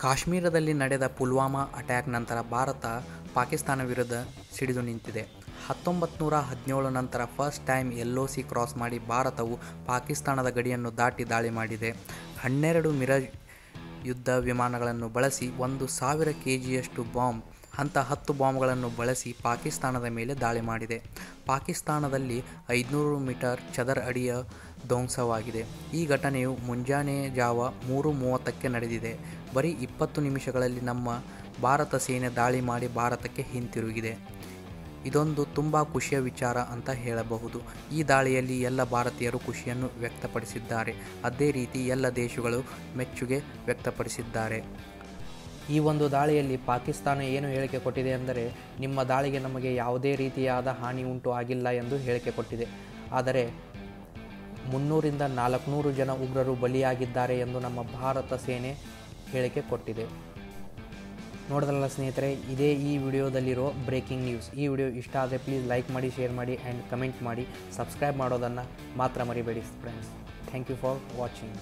ಕಾಶ್ಮೀರದಲ್ಲಿ ನಡೆದ ಪುಲ್ವಾಮಾ ಅಟ್ಯಾಕ್ ನಂತರ ಭಾರತ ಪಾಕಿಸ್ತಾನ ವಿರುದ್ಧ ಸಿಡಿದು ನಿಂತಿದೆ. 1917 ನಂತರ ಫಸ್ಟ್ ಟೈಮ್ LOC ಕ್ರಾಸ್ ಮಾಡಿ ಭಾರತವು ಪಾಕಿಸ್ತಾನದ ಗಡಿಯನ್ನು ದಾಟಿ ದಾಳಿ ಮಾಡಿದೆ. 12 ಮಿರಾಜ್ ಯುದ್ಧ ವಿಮಾನಗಳನ್ನು ಬಳಸಿ 1,000 kgಯಷ್ಟು ಬಾಂಬ್ ಹಂತ 10 ಬಾಂಬ್ಗಳನ್ನು ಬಳಸಿ ಪಾಕಿಸ್ತಾನದ ಮೇಲೆ ದಾಳಿ ಮಾಡಿದೆ. ಪಾಕಿಸ್ತಾನದಲ್ಲಿ 500 ಮೀಟರ್ ಚದರ ಅಡಿಯ ಧ್ವಂಸವಾಗಿದೆ. ಈ ಘಟನೆಯು ಮುಂಜಾನೆ ಜಾವ 3:30ಕ್ಕೆ ನಡೆದಿದೆ. ಬರೀ 20 ನಿಮಿಷಗಳಲ್ಲಿ ನಮ್ಮ ಭಾರತ ಸೇನೆ ದಾಳಿ ಮಾಡಿ ಭಾರತಕ್ಕೆ ಹಿಂತಿರುಗಿದೆ. ಇದೊಂದು ತುಂಬ ಖುಷಿಯ ವಿಚಾರ ಅಂತ ಹೇಳಬಹುದು. ಈ ದಾಳಿಯಲ್ಲಿ ಎಲ್ಲ ಭಾರತೀಯರು ಖುಷಿಯನ್ನು ವ್ಯಕ್ತಪಡಿಸಿದ್ದಾರೆ. ಅದೇ ರೀತಿ ಎಲ್ಲ ದೇಶಗಳು ಮೆಚ್ಚುಗೆ ವ್ಯಕ್ತಪಡಿಸಿದ್ದಾರೆ. ಈ ಒಂದು ದಾಳಿಯಲ್ಲಿ ಪಾಕಿಸ್ತಾನ ಏನು ಹೇಳಿಕೆ ಕೊಟ್ಟಿದೆ ಅಂದರೆ, ನಿಮ್ಮ ದಾಳಿಗೆ ನಮಗೆ ಯಾವುದೇ ರೀತಿಯಾದ ಹಾನಿ ಉಂಟು ಆಗಿಲ್ಲ ಎಂದು ಹೇಳಿಕೆ ಕೊಟ್ಟಿದೆ. ಆದರೆ 300ರಿಂದ 400 ಜನ ಉಗ್ರರು ಬಲಿಯಾಗಿದ್ದಾರೆ ಎಂದು ನಮ್ಮ ಭಾರತ ಸೇನೆ ಹೇಳಿಕೆ ಕೊಟ್ಟಿದೆ. ನೋಡಿದ್ರಲ್ಲ ಸ್ನೇಹಿತರೆ, ಇದೇ ಈ ವಿಡಿಯೋದಲ್ಲಿರೋ ಬ್ರೇಕಿಂಗ್ ನ್ಯೂಸ್. ಈ ವಿಡಿಯೋ ಇಷ್ಟ ಆದರೆ ಪ್ಲೀಸ್ ಲೈಕ್ ಮಾಡಿ, ಶೇರ್ ಮಾಡಿ ಆ್ಯಂಡ್ ಕಮೆಂಟ್ ಮಾಡಿ. ಸಬ್ಸ್ಕ್ರೈಬ್ ಮಾಡೋದನ್ನು ಮಾತ್ರ ಮರಿಬೇಡಿ friends. Thank you for watching.